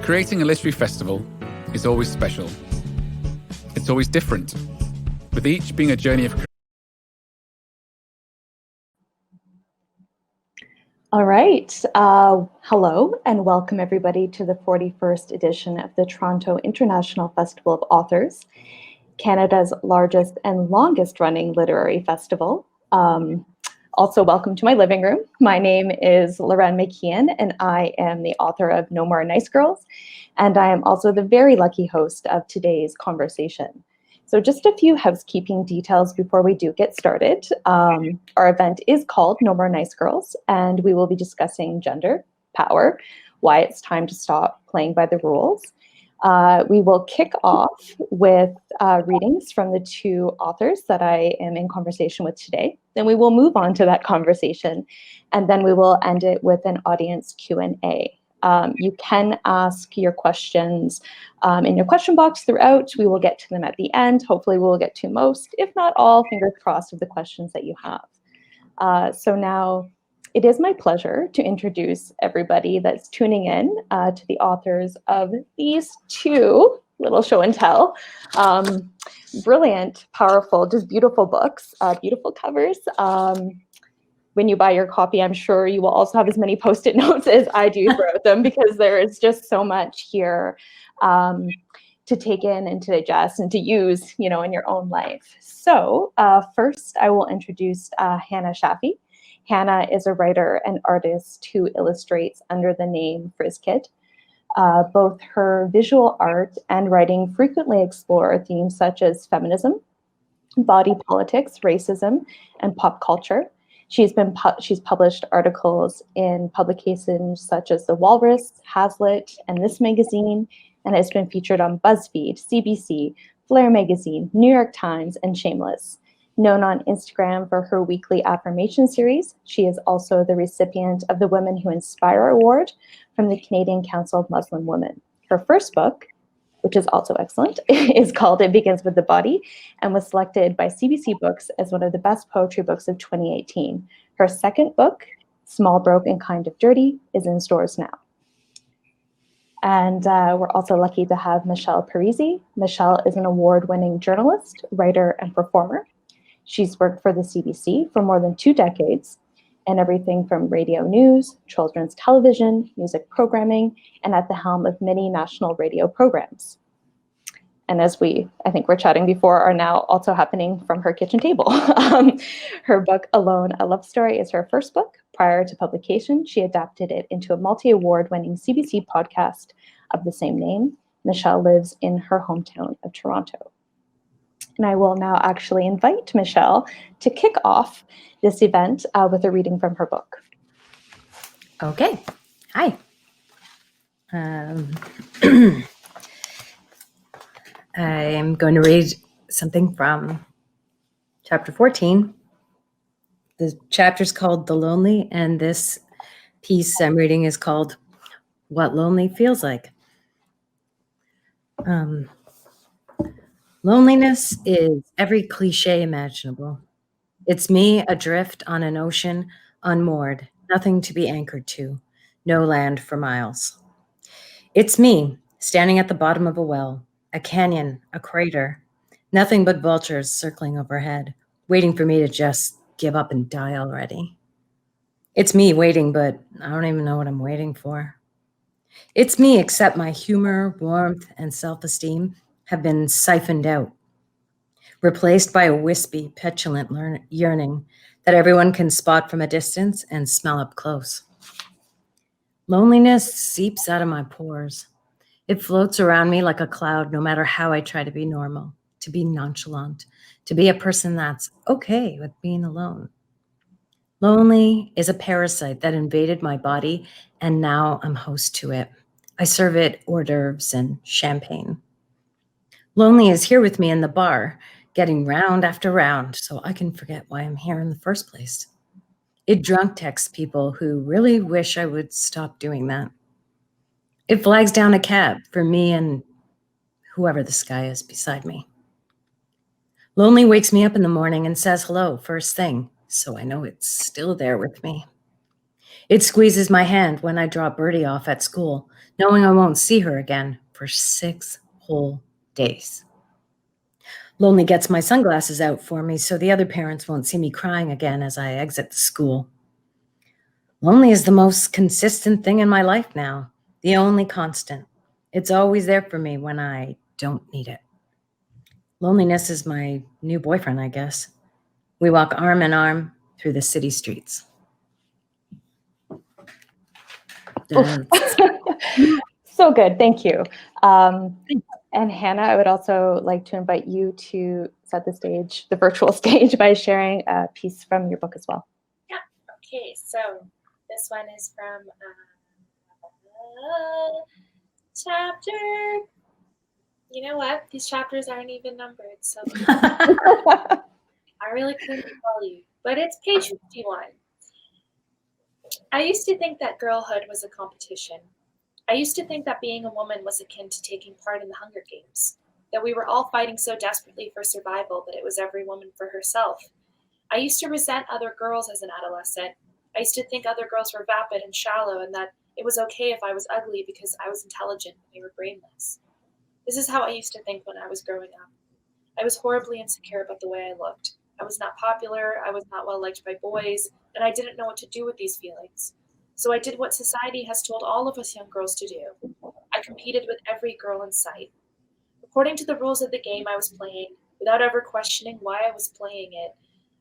Creating a literary festival is always special. It's always different, with each being a journey of... All right. Hello and welcome everybody to the 41st edition of the Toronto International Festival of Authors, Canada's largest and longest running literary festival. Also, welcome to my living room. My name is McKeon, and I am the author of No More Nice Girls, and I am also the very lucky host of today's conversation. So just a few housekeeping details before we do get started. Our event is called No More Nice Girls, and we will be discussing gender, power, why it's time to stop playing by the rules. We will kick off with readings from the two authors that I am in conversation with today. Then we will move on to that conversation, and then we will end it with an audience Q&A. You can ask your questions in your question box throughout. We will get to them at the end. Hopefully we will get to most, if not all, fingers crossed, of the questions that you have. So now it is my pleasure to introduce everybody that's tuning in to the authors of these two little show and tell. Brilliant, powerful, just beautiful books, beautiful covers. When you buy your copy, I'm sure you will also have as many Post-it notes as I do throughout them, because there is just so much here to take in and to digest and to use, in your own life. So first, I will introduce Hana Shafi. Hana is a writer and artist who illustrates under the name FrizzKid. Both her visual art and writing frequently explore themes such as feminism, body politics, racism, and pop culture. She's published articles in publications such as The Walrus, Hazlitt, and This Magazine, and has been featured on BuzzFeed, CBC, Flair Magazine, New York Times, and Shameless. Known on Instagram for her weekly affirmation series, she is also the recipient of the Women Who Inspire Award from the Canadian Council of Muslim Women. Her first book, which is also excellent, is called It Begins with the Body, and was selected by CBC Books as one of the best poetry books of 2018. Her second book, Small, Broke, and Kind of Dirty, is in stores now. And we're also lucky to have Michelle Parise. Michelle is an award-winning journalist, writer, and performer. She's worked for the CBC for more than 2 decades, and everything from radio news, children's television, music programming, and at the helm of many national radio programs. And as I think we're chatting before, are now also happening from her kitchen table. Her book, Alone, A Love Story, is her first book. Prior to publication, she adapted it into a multi-award winning CBC podcast of the same name. Michelle lives in her hometown of Toronto. And I will now actually invite Michelle to kick off this event with a reading from her book. Okay. Hi. I'm going to read something from chapter 14. The chapter's called The Lonely, and this piece I'm reading is called What Lonely Feels Like. Loneliness is every cliche imaginable. It's me adrift on an ocean, unmoored, nothing to be anchored to, no land for miles. It's me, standing at the bottom of a well, a canyon, a crater, nothing but vultures circling overhead, waiting for me to just give up and die already. It's me waiting, but I don't even know what I'm waiting for. It's me, except my humor, warmth, and self-esteem have been siphoned out, replaced by a wispy, petulant yearning that everyone can spot from a distance and smell up close. Loneliness seeps out of my pores. It floats around me like a cloud no matter how I try to be normal, to be nonchalant, to be a person that's okay with being alone. Lonely is a parasite that invaded my body, and now I'm host to it. I serve it hors d'oeuvres and champagne. Lonely is here with me in the bar, getting round after round so I can forget why I'm here in the first place. It drunk texts people who really wish I would stop doing that. It flags down a cab for me and whoever the sky is beside me. Lonely wakes me up in the morning and says hello first thing, so I know it's still there with me. It squeezes my hand when I drop Birdie off at school, knowing I won't see her again for 6 whole days. Lonely gets my sunglasses out for me so the other parents won't see me crying again as I exit the school. Lonely is the most consistent thing in my life now, the only constant. It's always there for me when I don't need it. Loneliness is my new boyfriend, I guess. We walk arm in arm through the city streets. So good. Thank you. And Hannah, I would also like to invite you to set the stage, the virtual stage, by sharing a piece from your book as well. Yeah. Okay. So this one is from chapter. You know what? These chapters aren't even numbered, so I really couldn't tell you. But it's page 51. I used to think that girlhood was a competition. I used to think that being a woman was akin to taking part in the Hunger Games, that we were all fighting so desperately for survival that it was every woman for herself. I used to resent other girls as an adolescent. I used to think other girls were vapid and shallow and that it was okay if I was ugly because I was intelligent and they were brainless. This is how I used to think when I was growing up. I was horribly insecure about the way I looked. I was not popular, I was not well liked by boys, and I didn't know what to do with these feelings. So I did what society has told all of us young girls to do. I competed with every girl in sight. According to the rules of the game I was playing, without ever questioning why I was playing it,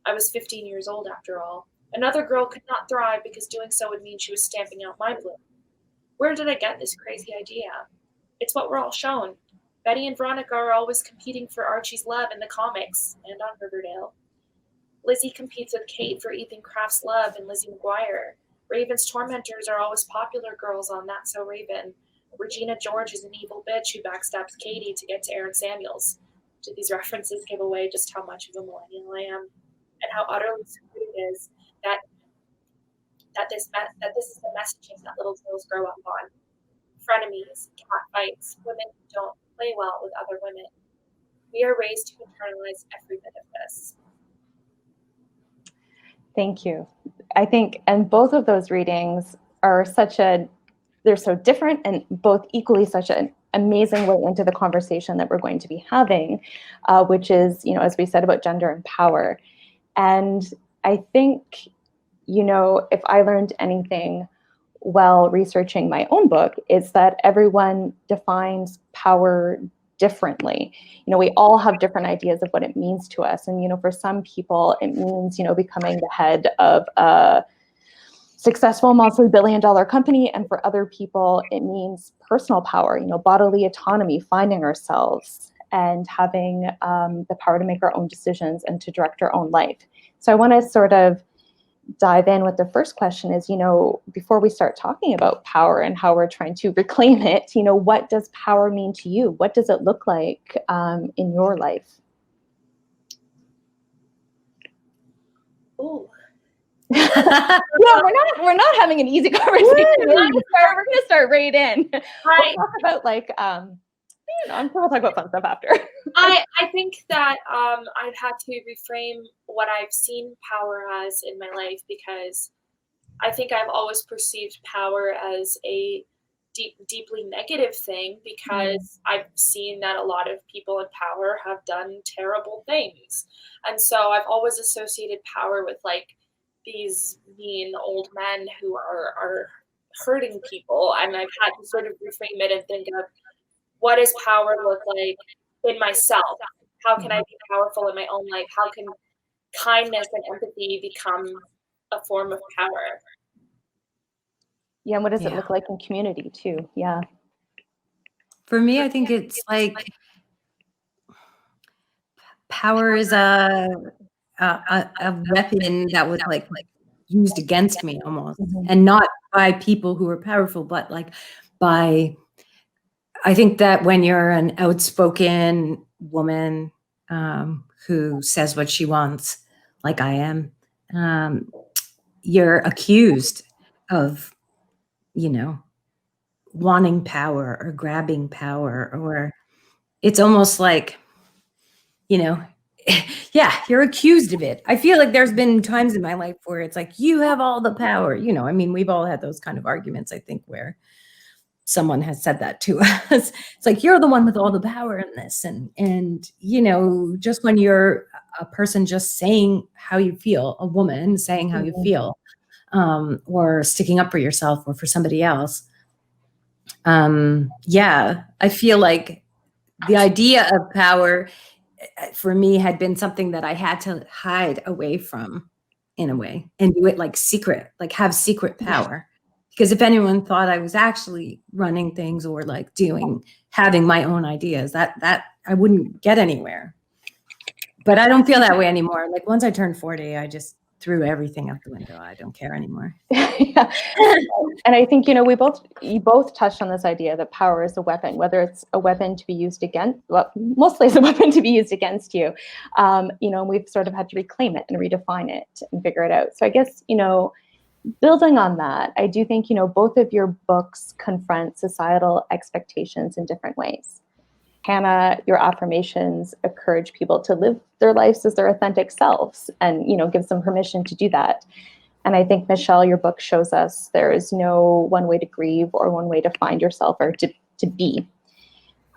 I was 15 years old after all. Another girl could not thrive because doing so would mean she was stamping out my bloom. Where did I get this crazy idea? It's what we're all shown. Betty and Veronica are always competing for Archie's love in the comics and on Riverdale. Lizzie competes with Kate for Ethan Kraft's love and Lizzie McGuire. Raven's tormentors are always popular girls on That's So Raven. Regina George is an evil bitch who backstabs Katie to get to Aaron Samuels. Do these references give away just how much of a millennial I am and how utterly stupid it is that this is the messaging that little girls grow up on? Frenemies, cat fights, women who don't play well with other women. We are raised to internalize every bit of this. Thank you. I think, and both of those readings are they're so different and both equally such an amazing way into the conversation that we're going to be having, which is, as we said, about gender and power. And I think, if I learned anything while researching my own book, is that everyone defines power differently. We all have different ideas of what it means to us. And, for some people, it means, becoming the head of a successful multi-billion-dollar company. And for other people, it means personal power, bodily autonomy, finding ourselves and having the power to make our own decisions and to direct our own life. So I want to sort of dive in with the first question is, before we start talking about power and how we're trying to reclaim it, what does power mean to you? What does it look like in your life? Ooh. We're not having an easy conversation. We're gonna start right in. We'll talk about I'm sure we'll talk about fun stuff after. I think that I've had to reframe what I've seen power as in my life, because I think I've always perceived power as a deeply negative thing, because I've seen that a lot of people in power have done terrible things. And so I've always associated power with like these mean old men who are hurting people. And I've had to sort of reframe it and think of, what does power look like in myself? How can I be powerful in my own life? How can kindness and empathy become a form of power? Yeah, and what does it look like in community too? Yeah. For me, I think it's like power is a weapon that was like used against me almost, and not by people who are powerful, but like by. I think that when you're an outspoken woman who says what she wants, like I am, you're accused of, wanting power or grabbing power, or it's almost like, yeah, you're accused of it. I feel like there's been times in my life where it's like, you have all the power. You know, I mean, we've all had those kind of arguments, I think, where someone has said that to us. It's like, you're the one with all the power in this. And, you know, just when you're a person just saying how you feel, a woman saying how you feel, or sticking up for yourself or for somebody else. Yeah, I feel like the idea of power for me had been something that I had to hide away from in a way and do it like secret, like have secret power. Because if anyone thought I was actually running things or like having my own ideas, that I wouldn't get anywhere. But I don't feel that way anymore. Like once I turned 40, I just threw everything out the window. I don't care anymore. Yeah. And I think, you know, you both touched on this idea that power is a weapon, whether it's a weapon to be used against, well, mostly it's a weapon to be used against you. You know, we've sort of had to reclaim it and redefine it and figure it out. So I guess, you know, building on that, I do think, you know, both of your books confront societal expectations in different ways. Hana, your affirmations encourage people to live their lives as their authentic selves and, you know, gives them permission to do that. And I think, Michelle, your book shows us there is no one way to grieve or one way to find yourself or to be.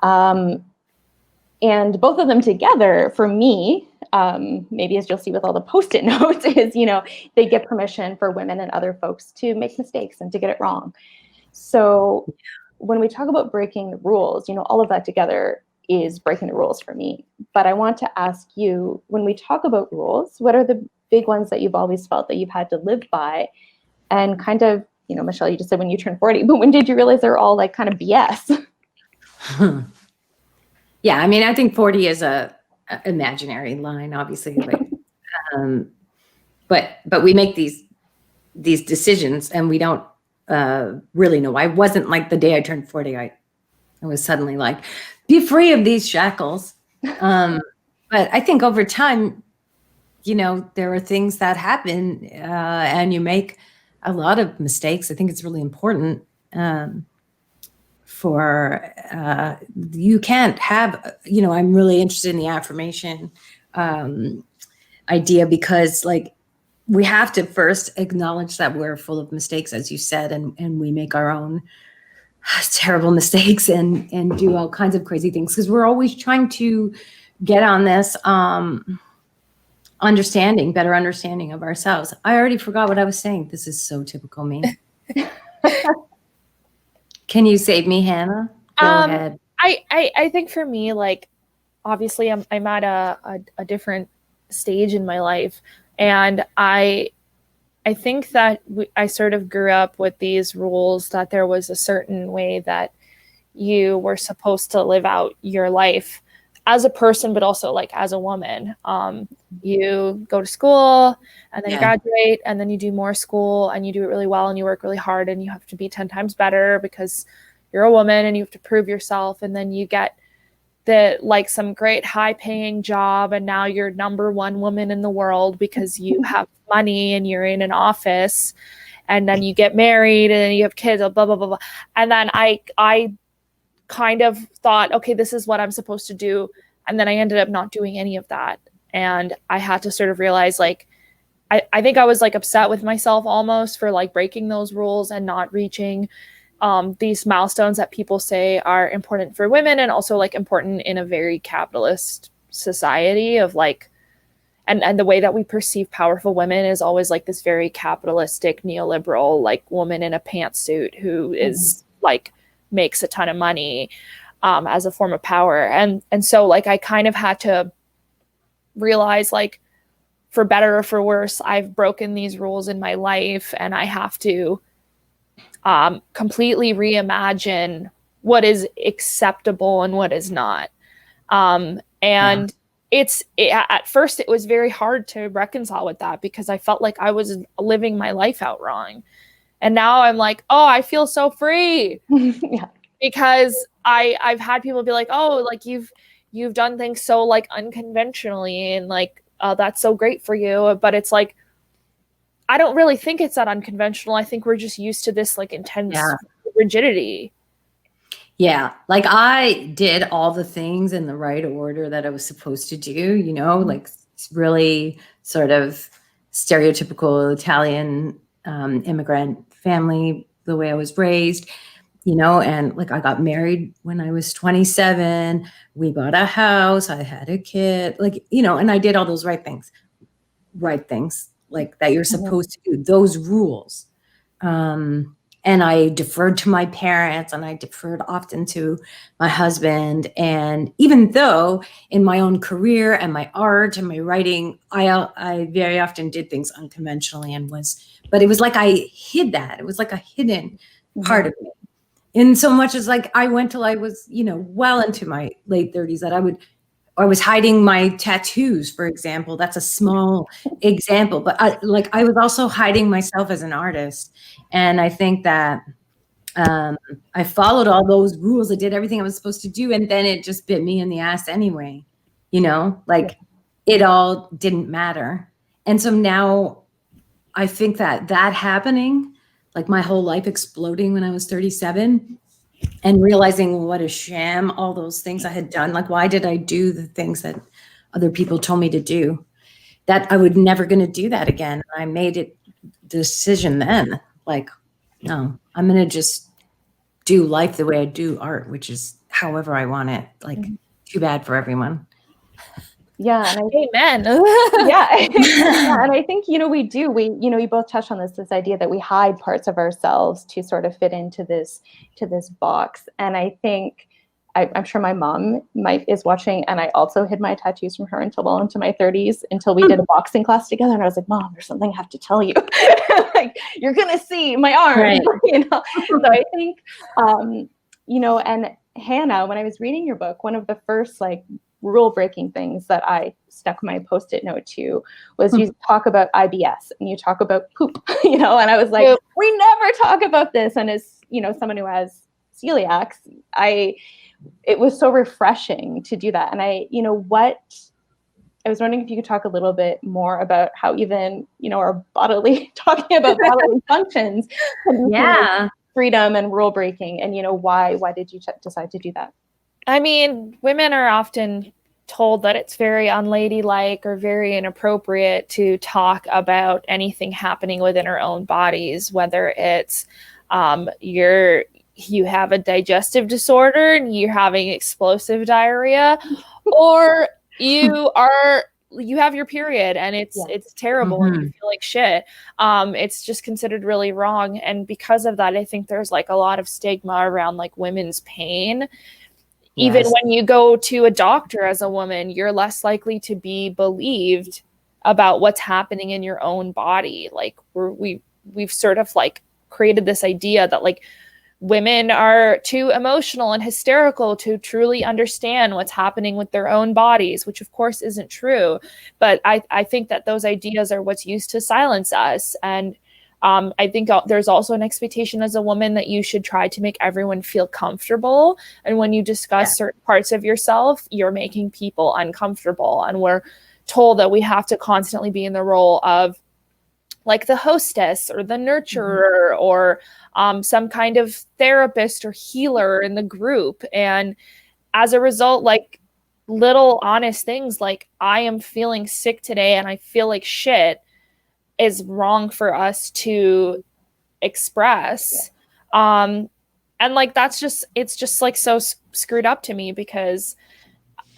And both of them together, for me, maybe as you'll see with all the Post-it notes, is, you know, they give permission for women and other folks to make mistakes and to get it wrong. So when we talk about breaking the rules, you know, all of that together is breaking the rules for me. But I want to ask you, when we talk about rules, what are the big ones that you've always felt that you've had to live by? And kind of, you know, Michelle, you just said when you turned 40, but when did you realize they're all like kind of BS? Yeah, I mean, I think 40 is a imaginary line, obviously. Like, but we make these decisions and we don't really know. I wasn't like the day I turned 40, I was suddenly like, be free of these shackles. But I think over time, you know, there are things that happen and you make a lot of mistakes. I think it's really important you can't have, you know, I'm really interested in the affirmation idea because like we have to first acknowledge that we're full of mistakes, as you said, and we make our own terrible mistakes and do all kinds of crazy things because we're always trying to get on this better understanding of ourselves. I already forgot what I was saying. This is so typical me. Can you save me, Hannah? Go ahead. I think for me, like, obviously I'm at a different stage in my life. And I think that I sort of grew up with these rules that there was a certain way that you were supposed to live out your life as a person, but also like as a woman. You go to school and then you graduate and then you do more school and you do it really well and you work really hard and you have to be 10 times better because you're a woman and you have to prove yourself. And then you get some great high paying job and now you're number one woman in the world because you have money and you're in an office, and then you get married and then you have kids, blah, blah, blah, blah. And then I kind of thought, okay, this is what I'm supposed to do. And then I ended up not doing any of that. And I had to sort of realize, like, I think I was like upset with myself almost for like breaking those rules and not reaching these milestones that people say are important for women and also like important in a very capitalist society of like, and the way that we perceive powerful women is always like this very capitalistic neoliberal like woman in a pantsuit who is like makes a ton of money as a form of power. And so like I kind of had to realize, like, for better or for worse, I've broken these rules in my life and I have to completely reimagine what is acceptable and what is not. At first it was very hard to reconcile with that because I felt like I was living my life out wrong. And now I'm like, oh, I feel so free. Yeah. Because I've had people be like, oh, like you've done things so like unconventionally and like, that's so great for you. But it's like, I don't really think it's that unconventional. I think we're just used to this like intense rigidity. Yeah, like I did all the things in the right order that I was supposed to do, like really sort of stereotypical Italian immigrant family, the way I was raised, and like I got married when I was 27. We bought a house, I had a kid, like, and I did all those right things like that you're supposed to do, those rules. And I deferred to my parents, and I deferred often to my husband. And even though in my own career and my art and my writing, I very often did things unconventionally but it was like I hid that. It was like a hidden part of me. In so much as like I went till I was, well into my late 30s that I was hiding my tattoos, for example. That's a small example, but I was also hiding myself as an artist. And I think that I followed all those rules. I did everything I was supposed to do. And then it just bit me in the ass anyway, it all didn't matter. And so now I think that happening, like my whole life exploding when I was 37, and realizing what a sham all those things I had done. Like, why did I do the things that other people told me to do? That I would never going to do that again. I made it decision then, like, no, I'm going to just do life the way I do art, which is however I want it. Like, too bad for everyone. Yeah. And Amen. yeah. And I think, we both touched on this idea that we hide parts of ourselves to sort of fit into this box. And I think, I'm sure my mom is watching, and I also hid my tattoos from her until well into my 30s, until we did a boxing class together. And I was like, Mom, there's something I have to tell you. Like, you're going to see my arm, right. So I think, and Hana, when I was reading your book, one of the first rule breaking things that I stuck my Post-it note to was you talk about IBS and you talk about poop, and I was like, we never talk about this. And as, someone who has celiacs, it was so refreshing to do that. And I was wondering if you could talk a little bit more about how even, our talking about bodily functions can be freedom and rule breaking, and, why did you decide to do that? I mean, women are often told that it's very unladylike or very inappropriate to talk about anything happening within our own bodies, whether it's you have a digestive disorder and you're having explosive diarrhea, or you have your period and it's terrible and you feel like shit. It's just considered really wrong. And because of that, I think there's a lot of stigma around women's pain. Even when you go to a doctor as a woman, you're less likely to be believed about what's happening in your own body. We've sort of created this idea that women are too emotional and hysterical to truly understand what's happening with their own bodies, which of course isn't true. But I think that those ideas are what's used to silence us. And I think there's also an expectation as a woman that you should try to make everyone feel comfortable. And when you discuss certain parts of yourself, you're making people uncomfortable. And we're told that we have to constantly be in the role of the hostess or the nurturer or some kind of therapist or healer in the group. And as a result, little honest things like, I am feeling sick today and I feel like shit, is wrong for us to express. And it's just so screwed up to me, because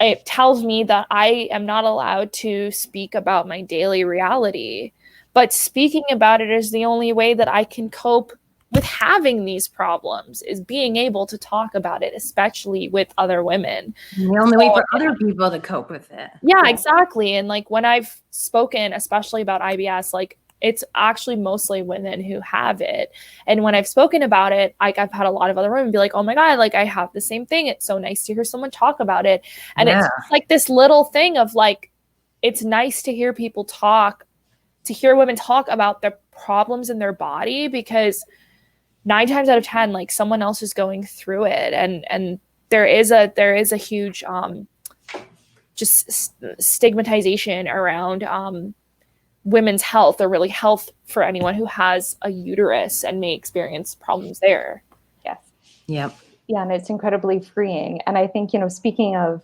it tells me that I am not allowed to speak about my daily reality. But speaking about it is the only way that I can cope with having these problems, is being able to talk about it, especially with other women. And the only way for other people to cope with it. Yeah, exactly. And when I've spoken, especially about IBS, it's actually mostly women who have it. And when I've spoken about it, I've had a lot of other women be like, oh my God, I have the same thing. It's so nice to hear someone talk about it. And it's this little thing of it's nice to hear people talk, to hear women talk about their problems in their body, because 9 times out of 10, someone else is going through it. And there is a huge just stigmatization around women's health, or really health for anyone who has a uterus and may experience problems there. Yes. Yep. Yeah, and it's incredibly freeing. And I think, speaking of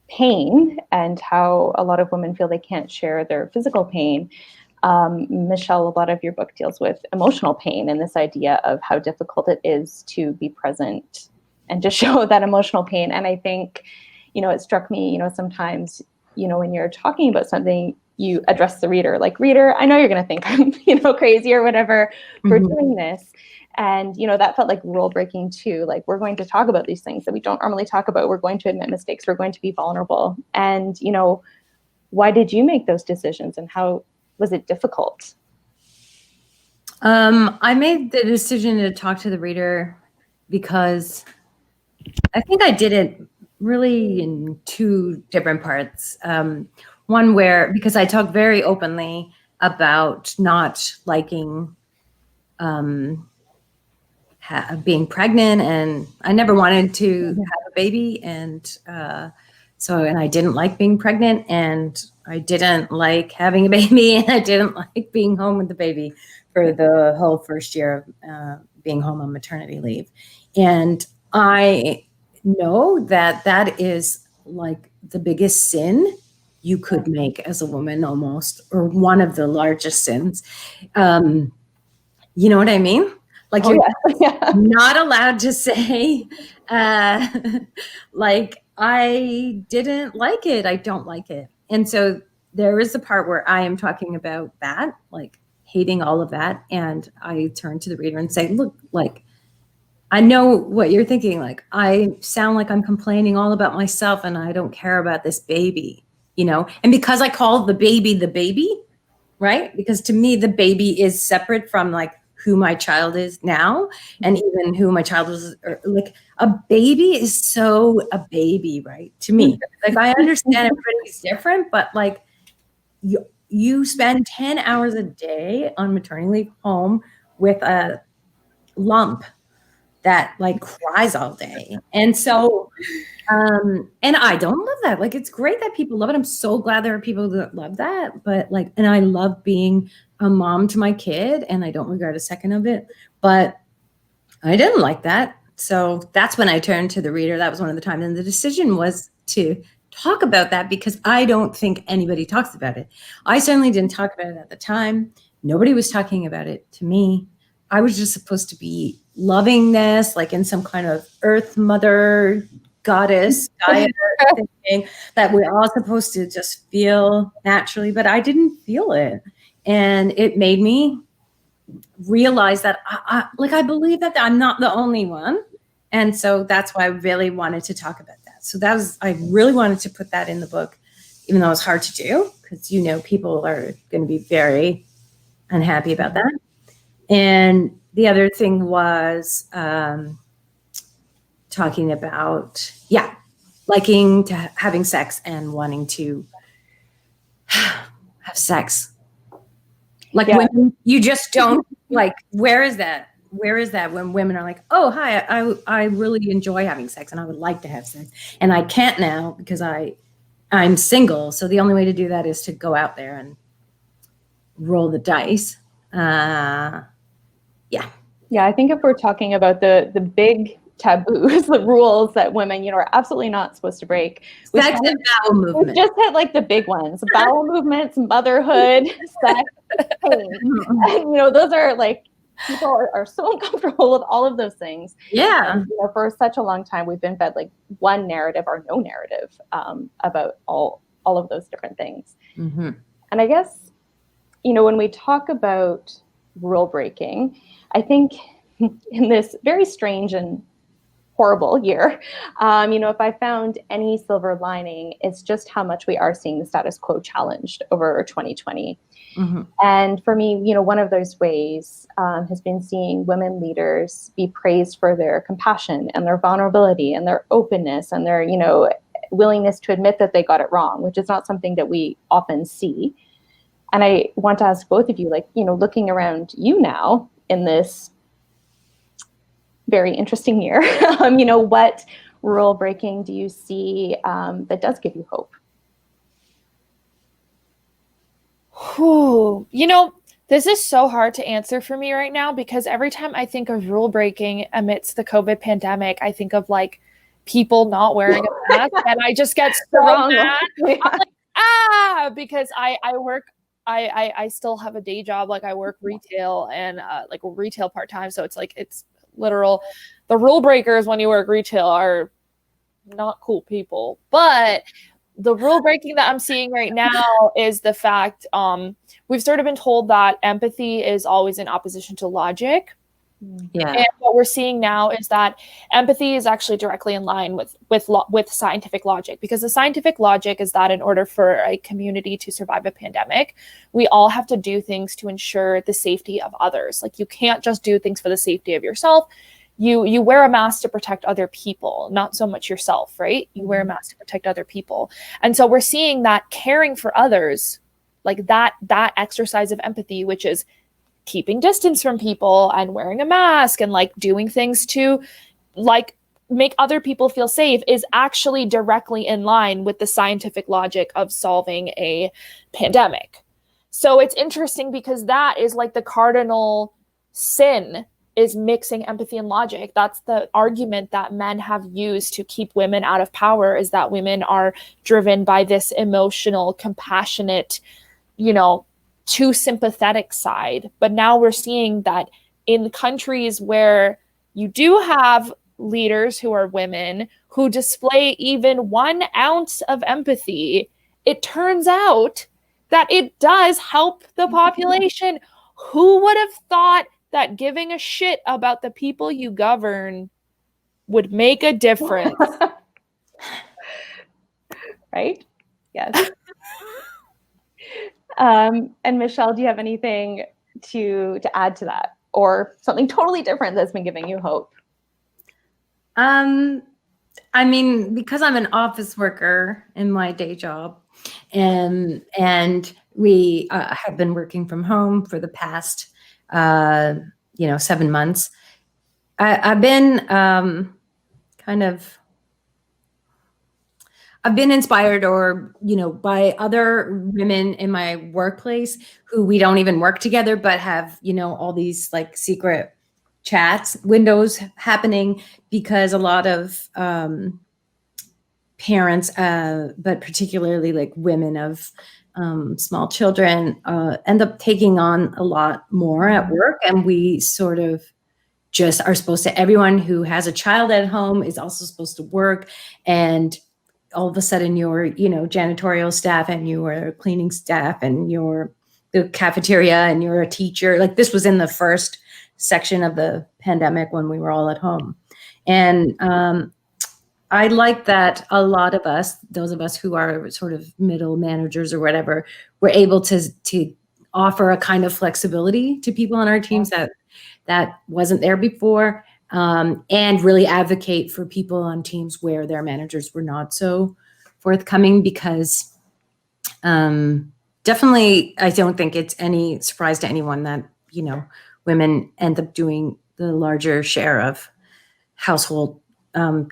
pain and how a lot of women feel they can't share their physical pain, Michelle, a lot of your book deals with emotional pain and this idea of how difficult it is to be present and to show that emotional pain. And I think, it struck me, sometimes, when you're talking about something, you address the reader, like, reader, I know you're going to think I'm, crazy or whatever for doing this. And, that felt like rule breaking too. Like, we're going to talk about these things that we don't normally talk about. We're going to admit mistakes. We're going to be vulnerable. And, why did you make those decisions, and how was it difficult? I made the decision to talk to the reader because I think I did it really in two different parts. One where, because I talked very openly about not liking being pregnant, and I never wanted to have a baby, and I didn't like being pregnant, and I didn't like having a baby, and I didn't like being home with the baby for the whole first year of being home on maternity leave. And I know that that is like the biggest sin you could make as a woman, almost, or one of the largest sins. You know what I mean? Like, you're not allowed to say, like, I didn't like it. I don't like it. And so there is a part where I am talking about that, like hating all of that. And I turn to the reader and say, look, like, I know what you're thinking. Like, I sound like I'm complaining all about myself and I don't care about this baby, And because I call the baby, right? Because to me, the baby is separate from like who my child is now, and even who my child was. Like, a baby is so a baby, right? To me, like, I understand everybody's different, but like, you spend 10 hours a day on maternity leave home with a lump that like cries all day. And so, and I don't love that. Like, it's great that people love it. I'm so glad there are people that love that, but like, and I love being a mom to my kid, and I don't regret a second of it, but I didn't like that. So that's when I turned to the reader. That was one of the times. And the decision was to talk about that because I don't think anybody talks about it. I certainly didn't talk about it at the time. Nobody was talking about it to me. I was just supposed to be loving this, like in some kind of earth mother goddess Gaia thing that we're all supposed to just feel naturally, but I didn't feel it. And it made me realize that I believe that I'm not the only one. And so that's why I really wanted to talk about that. So I really wanted to put that in the book, even though it's hard to do, because, people are going to be very unhappy about that. And the other thing was talking about, liking to having sex and wanting to have sex. Like, women, you just don't, like, where is that? Where is that when women are like, oh, hi, I really enjoy having sex and I would like to have sex. And I can't now because I'm single. So the only way to do that is to go out there and roll the dice. Yeah, I think if we're talking about the big taboos, the rules that women, are absolutely not supposed to break. Sex and bowel movement. We just hit like the big ones: bowel movements, motherhood, sex, pain. And, those are like, people are so uncomfortable with all of those things. Yeah. And, for such a long time, we've been fed like one narrative or no narrative about all of those different things. Mm-hmm. And I guess, when we talk about rule breaking, I think in this very strange and horrible year, if I found any silver lining, it's just how much we are seeing the status quo challenged over 2020. Mm-hmm. And for me, one of those ways has been seeing women leaders be praised for their compassion and their vulnerability and their openness and their, willingness to admit that they got it wrong, which is not something that we often see. And I want to ask both of you, like, looking around you now in this very interesting year, what rule breaking do you see that does give you hope? This is so hard to answer for me right now because every time I think of rule breaking amidst the COVID pandemic, I think of like people not wearing a mask and I just get so mad. I'm like, because I work, I still have a day job. Like I work retail and like retail part-time. So it's like, it's literal. The rule breakers when you work retail are not cool people, but the rule breaking that I'm seeing right now is the fact we've sort of been told that empathy is always in opposition to logic. Yeah. And what we're seeing now is that empathy is actually directly in line with scientific logic, because the scientific logic is that in order for a community to survive a pandemic, we all have to do things to ensure the safety of others. Like you can't just do things for the safety of yourself. You wear a mask to protect other people, not so much yourself, right? You wear a mask to protect other people. And so we're seeing that caring for others, like that exercise of empathy, which is keeping distance from people and wearing a mask and like doing things to like make other people feel safe, is actually directly in line with the scientific logic of solving a pandemic. So it's interesting because that is like the cardinal sin, is mixing empathy and logic. That's the argument that men have used to keep women out of power, is that women are driven by this emotional, compassionate, too sympathetic side. But now we're seeing that in countries where you do have leaders who are women who display even 1 ounce of empathy, it turns out that it does help the population. Who would have thought that giving a shit about the people you govern would make a difference? Right? Yes. And Michelle, do you have anything to add to that, or something totally different that's been giving you hope? I mean, because I'm an office worker in my day job, and we have been working from home for the past 7 months. I've been I've been inspired, or by other women in my workplace who we don't even work together, but have all these like secret chats windows happening, because a lot of parents, but particularly like women of small children, end up taking on a lot more at work, and we sort of just are supposed to, everyone who has a child at home is also supposed to work, and all of a sudden your janitorial staff and your cleaning staff and the cafeteria and you're a teacher. Like this was in the first section of the pandemic when we were all at home. And I like that a lot of us, those of us who are sort of middle managers or whatever, were able to offer a kind of flexibility to people on our teams that wasn't there before. And really advocate for people on teams where their managers were not so forthcoming, because definitely I don't think it's any surprise to anyone that, women end up doing the larger share of household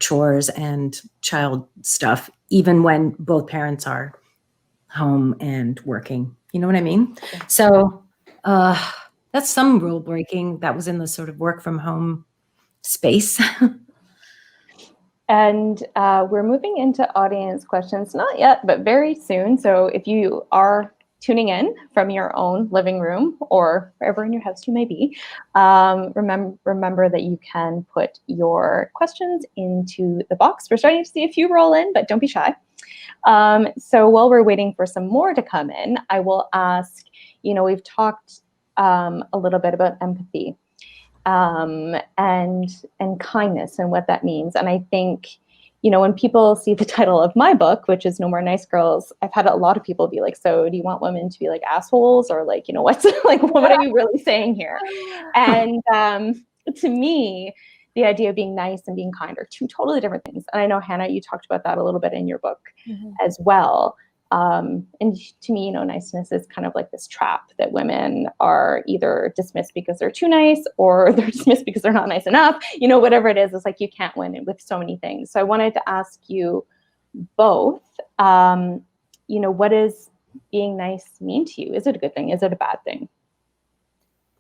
chores and child stuff, even when both parents are home and working. You know what I mean? So that's some rule breaking that was in the sort of work from home space. And we're moving into audience questions, not yet, but very soon. So if you are tuning in from your own living room or wherever in your house you may be, remember that you can put your questions into the box. We're starting to see a few roll in, but don't be shy. So while we're waiting for some more to come in, I will ask, we've talked a little bit about empathy. And kindness and what that means. And I think, when people see the title of my book, which is No More Nice Girls, I've had a lot of people be like, so do you want women to be like assholes, or like, what's like, what are you really saying here? And to me, the idea of being nice and being kind are two totally different things. And I know, Hannah, you talked about that a little bit in your book as well. And to me, niceness is kind of like this trap that women are either dismissed because they're too nice, or they're dismissed because they're not nice enough. Whatever it is, it's like you can't win it with so many things. So I wanted to ask you both, what does being nice mean to you? Is it a good thing? Is it a bad thing?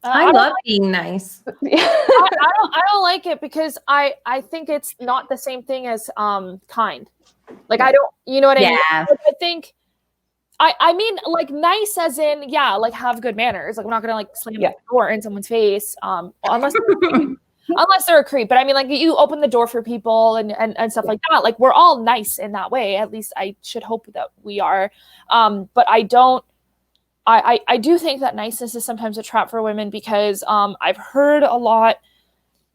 I love being nice. I don't like it because I think it's not the same thing as kind. Like I don't, you know what I mean? Like, I think I mean like nice as in like have good manners. Like we're not gonna like slam the door in someone's face unless they're a creep. But I mean like you open the door for people and stuff like that. Like we're all nice in that way. At least I should hope that we are. But I don't. I do think that niceness is sometimes a trap for women because I've heard a lot,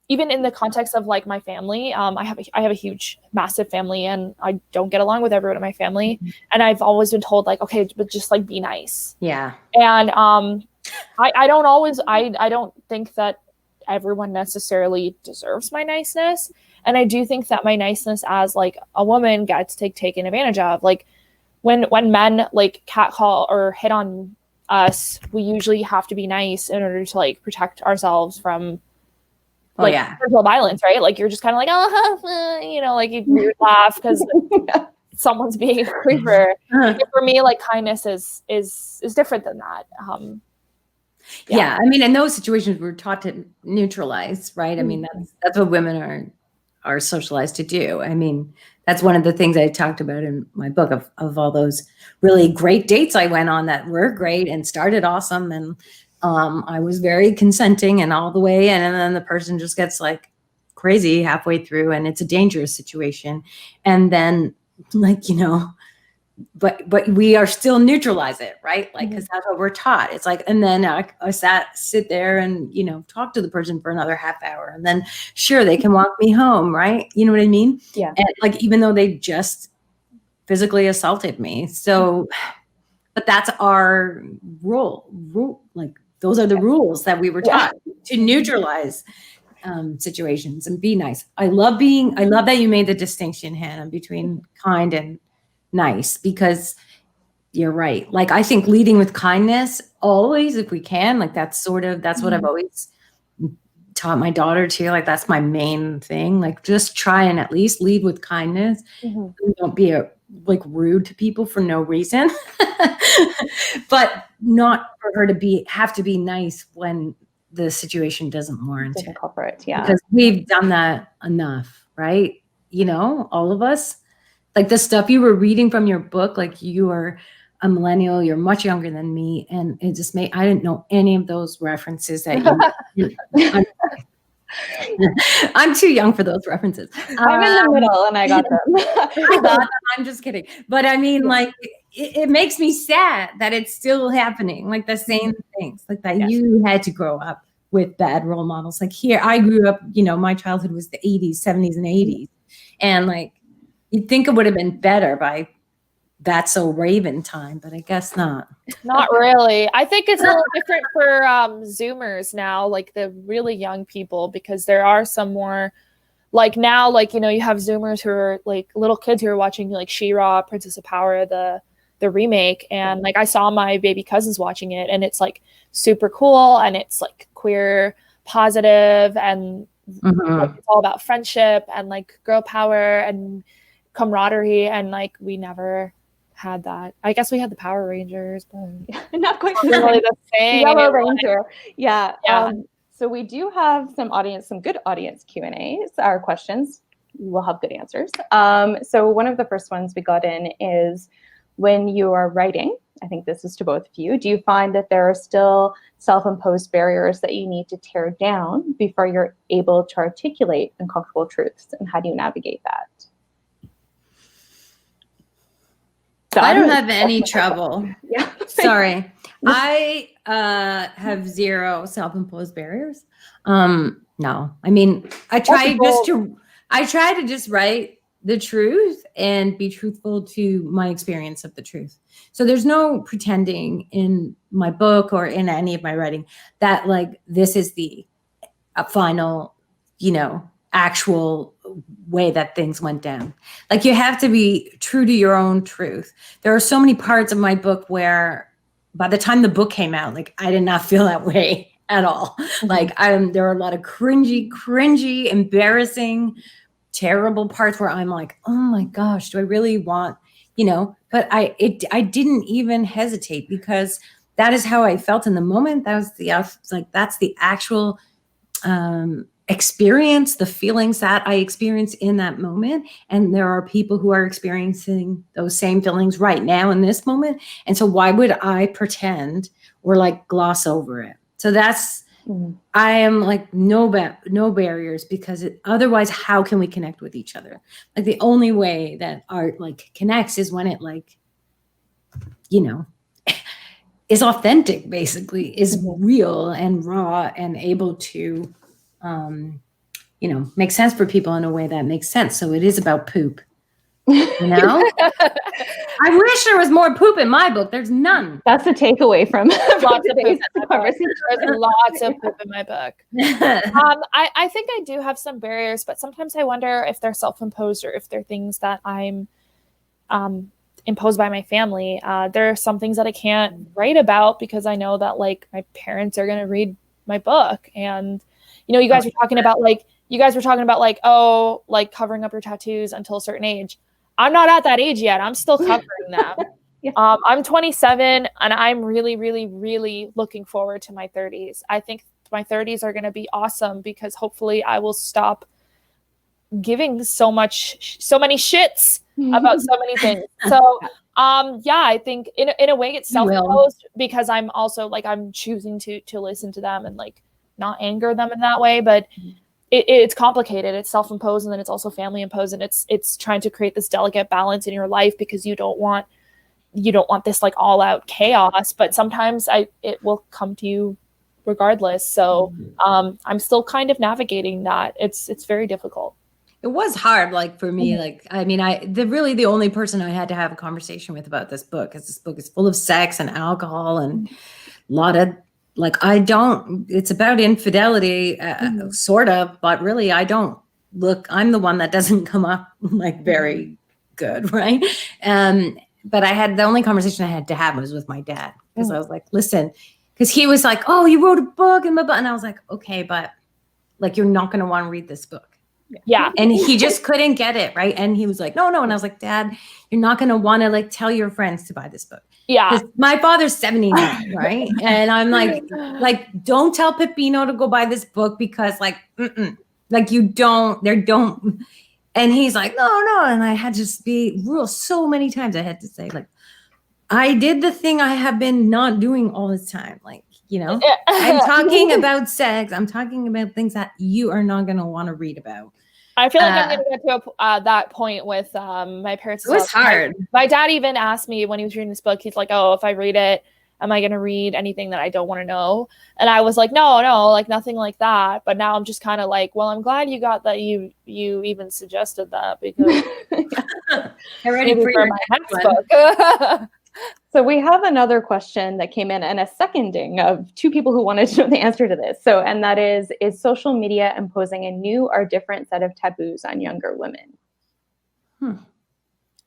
even in the context of like my family. I have a huge, massive family, and I don't get along with everyone in my family. Mm-hmm. And I've always been told like, okay, but just like be nice. Yeah. And I don't think that everyone necessarily deserves my niceness. And I do think that my niceness as like a woman gets taken advantage of. Like when men like catcall or hit on us, we usually have to be nice in order to like protect ourselves from like sexual violence, right? Like you're just kind of like, you know, like you laugh because someone's being a creeper. For me, like kindness is different than that. I mean, in those situations, we're taught to neutralize, right? I mean, that's what women are socialized to do. I mean, that's one of the things I talked about in my book of all those really great dates I went on that were great and started awesome. And I was very consenting and all the way in, and then the person just gets like crazy halfway through and it's a dangerous situation. And then like, you know, but we are still neutralize it, right? Like, because that's what we're taught. It's like, and then I sit there and, you know, talk to the person for another half hour, and then sure, they can walk me home, right? You know what I mean? Yeah. And like, even though they just physically assaulted me. So, but that's our rule. Like those are the rules that we were taught to neutralize situations and be nice. I love that you made the distinction, Hannah, between kind and nice, because you're right. Like I think leading with kindness always, if we can, like that's what I've always taught my daughter too. Like that's my main thing. Like just try and at least lead with kindness. Don't be rude to people for no reason, but not for her to have to be nice when the situation doesn't warrant it. Because we've done that enough, right? You know, all of us. Like the stuff you were reading from your book, like you are a millennial, you're much younger than me. And it just I didn't know any of those references that I'm too young for those references. I'm in the middle and I got them. I'm just kidding. But I mean, like, it makes me sad that it's still happening. Like the same things, like that you had to grow up with bad role models. Like here, I grew up, you know, my childhood was the 80s, 70s and 80s. And like, you'd think it would have been better by That's So Raven time, but I guess not. Not really. I think it's a little different for Zoomers now, like the really young people, because there are some more like now, like, you know, you have Zoomers who are like little kids who are watching like She-Ra, Princess of Power, the remake. And like I saw my baby cousins watching it, and it's like super cool, and it's like queer positive, and like, it's all about friendship and like girl power and camaraderie, and like we never had that. I guess we had the Power Rangers, but not quite really the same. Yellow Ranger. So we do have some good audience Q&As, our questions. We'll have good answers. So one of the first ones we got in is, when you are writing, I think this is to both of you, do you find that there are still self-imposed barriers that you need to tear down before you're able to articulate uncomfortable truths? And how do you navigate that? So I don't have any trouble. Sorry. I have zero self-imposed barriers. No, I mean, I try to just write the truth and be truthful to my experience of the truth. So there's no pretending in my book or in any of my writing that like, this is the final, you know, actual way that things went down. Like you have to be true to your own truth. There are so many parts of my book where by the time the book came out, like I did not feel that way at all. Like there are a lot of cringy, embarrassing, terrible parts where I'm like, oh my gosh, do I really want, you know, but I didn't even hesitate, because that is how I felt in the moment. That was that's the actual experience, the feelings that I experienced in that moment. And there are people who are experiencing those same feelings right now in this moment. And so why would I pretend or like gloss over it? So that's, I am like no barriers, because otherwise how can we connect with each other? Like the only way that art like connects is when it like, you know, is authentic, basically, is real and raw and able to, you know, make sense for people in a way that makes sense. So it is about poop, you know? I wish there was more poop in my book. There's none. That's the takeaway from Lots of poop today's in my book. conversation. There's lots of poop in my book. I think I do have some barriers, but sometimes I wonder if they're self-imposed or if they're things that I'm imposed by my family. There are some things that I can't write about because I know that like my parents are going to read my book. And, you know, you guys were talking about like, oh, like covering up your tattoos until a certain age. I'm not at that age yet. I'm still covering them. Yeah. I'm 27 and I'm really, really, really looking forward to my 30s. I think my 30s are going to be awesome because hopefully I will stop giving so many shits about so many things. So, yeah, I think in a way it's self-imposed because I'm also like, I'm choosing to listen to them and like not anger them in that way, but it's complicated. It's self-imposed and then it's also family imposed, and it's trying to create this delicate balance in your life because you don't want this like all out chaos, but sometimes it will come to you regardless. So I'm still kind of navigating that. It's very difficult. It was hard, like for me, like, I mean, the only person I had to have a conversation with about this book, because this book is full of sex and alcohol and a lot of like, it's about infidelity, sort of, but really I'm the one that doesn't come up like very good. Right. But the only conversation I had to have was with my dad, because I was like, listen, because he was like, oh, you wrote a book and blah, blah. And I was like, okay, but like, you're not going to want to read this book. Yeah. And he just couldn't get it. Right. And he was like, no. And I was like, Dad, you're not going to want to like tell your friends to buy this book. Yeah. My father's 79. Right. And I'm like, don't tell Peppino to go buy this book because like, like you don't. And he's like, no. And I had to be real so many times. I had to say like, I did the thing I have been not doing all this time. Like, you know, I'm talking about sex. I'm talking about things that you are not going to want to read about. I feel like I'm going to get to that point with my parents. It was hard. My dad even asked me when he was reading this book, he's like, oh, if I read it, am I going to read anything that I don't want to know? And I was like, no, like nothing like that. But now I'm just kind of like, well, I'm glad you got that. You even suggested that because I'm ready for my next book. So we have another question that came in and a seconding of two people who wanted to know the answer to this. So, and that is social media imposing a new or different set of taboos on younger women?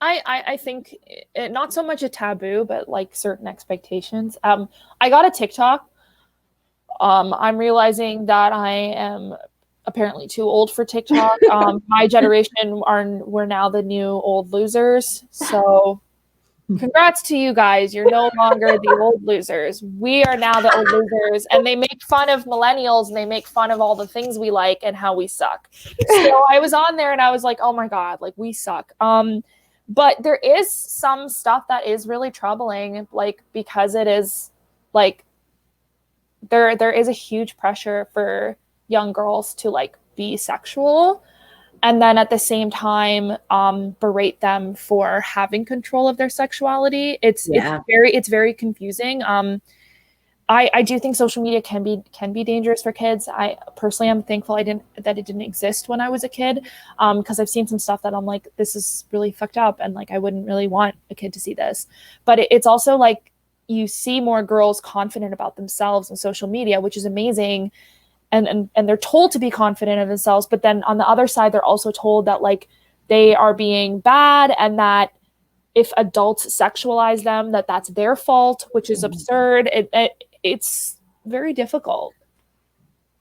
I think not so much a taboo, but like certain expectations. I got a TikTok. I'm realizing that I am apparently too old for TikTok. My generation we're now the new old losers. So congrats to you guys. You're no longer the old losers. We are now the old losers, and they make fun of millennials and they make fun of all the things we like and how we suck. So I was on there and I was like, oh my God, like we suck. But there is some stuff that is really troubling, like because it is like there is a huge pressure for young girls to like be sexual. And then at the same time, berate them for having control of their sexuality. It's very confusing. I do think social media can be dangerous for kids. I personally am thankful that it didn't exist when I was a kid, because I've seen some stuff that I'm like, this is really fucked up, and like I wouldn't really want a kid to see this. But it's also like you see more girls confident about themselves on social media, which is amazing. And they're told to be confident of themselves, but then on the other side, they're also told that like they are being bad, and that if adults sexualize them, that's their fault, which is absurd. It's very difficult.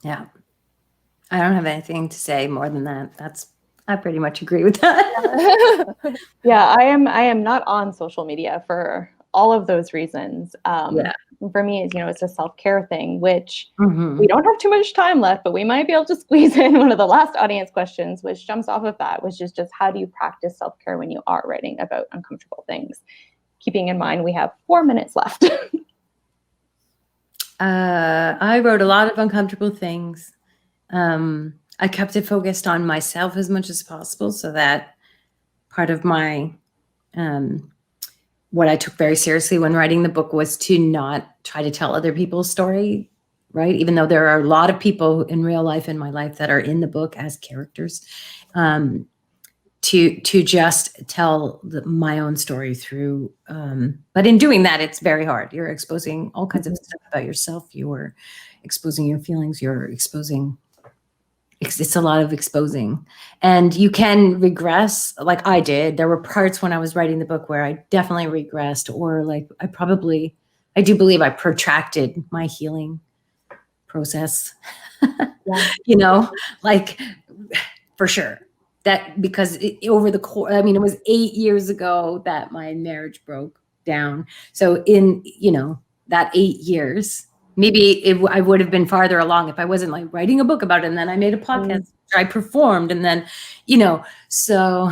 Yeah, I don't have anything to say more than that. I pretty much agree with that. Yeah, I am not on social media for all of those reasons. for me is, it's a self-care thing, which Mhm. we don't have too much time left, but we might be able to squeeze in one of the last audience questions, which jumps off of that, which is just how do you practice self-care when you are writing about uncomfortable things? Keeping in mind we have 4 minutes left. I wrote a lot of uncomfortable things. I kept it focused on myself as much as possible, so that part of my what I took very seriously when writing the book was to not try to tell other people's story, right? Even though there are a lot of people in real life, in my life, that are in the book as characters, to just tell my own story through. But in doing that, it's very hard. You're exposing all kinds of stuff about yourself. You're exposing your feelings. You're exposing. It's a lot of exposing, and you can regress, like I did. There were parts when I was writing the book where I definitely regressed, or like I do believe I protracted my healing process. Yeah. Like for sure. That because over the course, I mean, it was 8 years ago that my marriage broke down. So in, that 8 years, maybe I would have been farther along if I wasn't like writing a book about it. And then I made a podcast, I performed, and then, so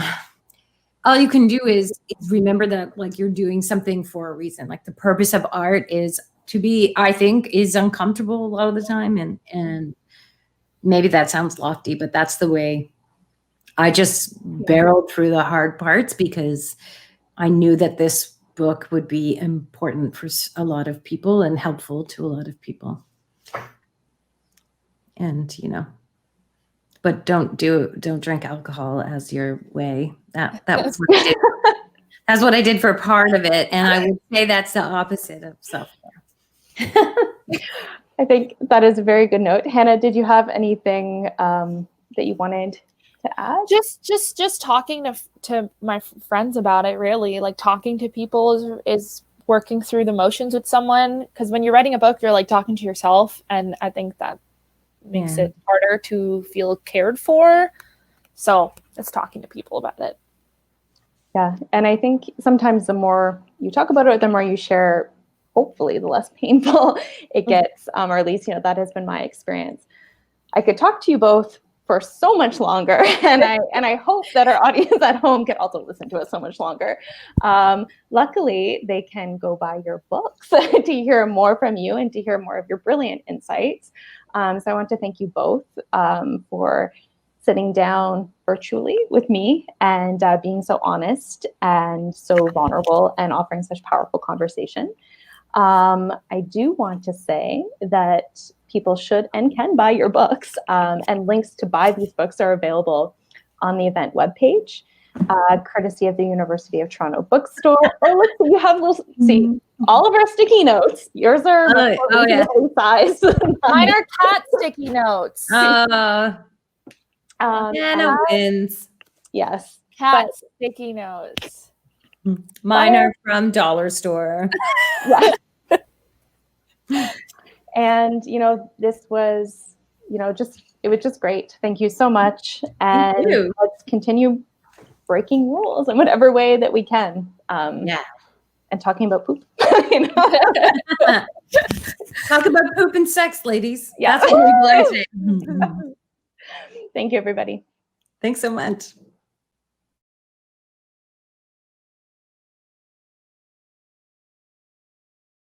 all you can do is remember that like you're doing something for a reason. Like the purpose of art is to be, I think, is uncomfortable a lot of the time. And maybe that sounds lofty, but that's the way I just barreled through the hard parts, because I knew that this book would be important for a lot of people and helpful to a lot of people. And, but don't drink alcohol as your way. That was what I did. That's what I did for part of it. And I would say that's the opposite of self-care. I think that is a very good note. Hannah, did you have anything that you wanted to add? Just talking to my friends about it, really. Like talking to people is working through the motions with someone, because when you're writing a book, you're like talking to yourself, and I think that makes it harder to feel cared for. So it's talking to people about it. Yeah, and I think sometimes the more you talk about it, the more you share, hopefully the less painful it gets, or at least, that has been my experience. I could talk to you both for so much longer, and I hope that our audience at home can also listen to us so much longer. Luckily, they can go buy your books to hear more from you and to hear more of your brilliant insights. So I want to thank you both for sitting down virtually with me and being so honest and so vulnerable and offering such powerful conversation. I do want to say that people should and can buy your books, and links to buy these books are available on the event webpage, courtesy of the University of Toronto Bookstore. Oh, look, you have see all of our sticky notes. Yours are size. Mine are cat sticky notes. Hannah wins. Yes, cat sticky notes. Mine are from Dollar Store. Yeah. And this was it was just great. Thank you so much, and let's continue breaking rules in whatever way that we can. And talking about poop. Talk about poop and sex, ladies. Yeah. That's what we like to say. Thank you, everybody. Thanks so much.